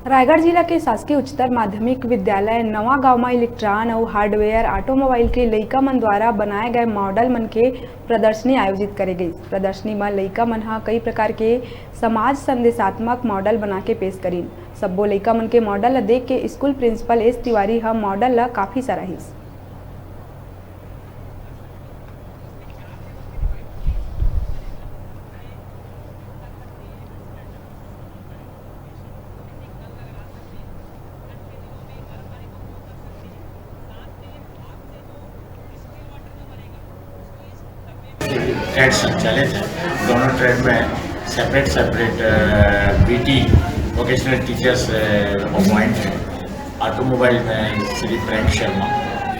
रायगढ़ जिला के शासकीय उच्चतर माध्यमिक विद्यालय नवा गांव में इलेक्ट्रॉन और हार्डवेयर ऑटोमोबाइल के लइका मन द्वारा बनाए गए मॉडल मन के प्रदर्शनी आयोजित करे गई। प्रदर्शनी में लइका मन कई प्रकार के समाज संदेशात्मक मॉडल बना के पेश करीन। सब्बो लइका मन के मॉडल देख के school principal S Tiwari model ला काफी सराहिस। ट्रेड संचालित है। दोनों ट्रेड में separate BT vocational teachers appoint हैं। ऑटोमोबाइल में श्री प्रेम शर्मा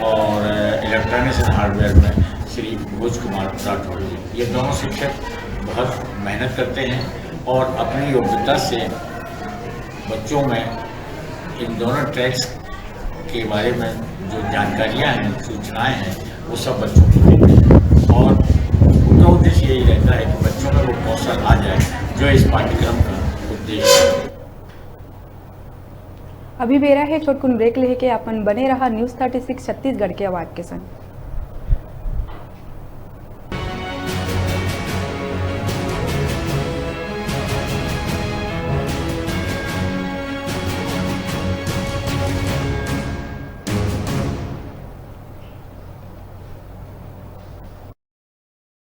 और इलेक्ट्रॉनिक्स एंड हार्डवेयर में श्री भोज कुमार राठौड़। ये दोनों शिक्षक बहुत मेहनत करते हैं और अपनी योग्यता से बच्चों में इन दोनों ट्रेड्स के बारे में जो जानकारियाँ हैं, सूचनाएँ हैं, वो सब बच्चों को देते हैं और उनका उद्देश्य यही रहता है कि बच्चों में वो कौशल आ जाए जो इस पाठ्यक्रम का उद्देश्य है। अभी बेरा है छोटकुन ब्रेक लेके अपन बने रहा न्यूज़ 36 छत्तीसगढ़ के आवाज़ के संग।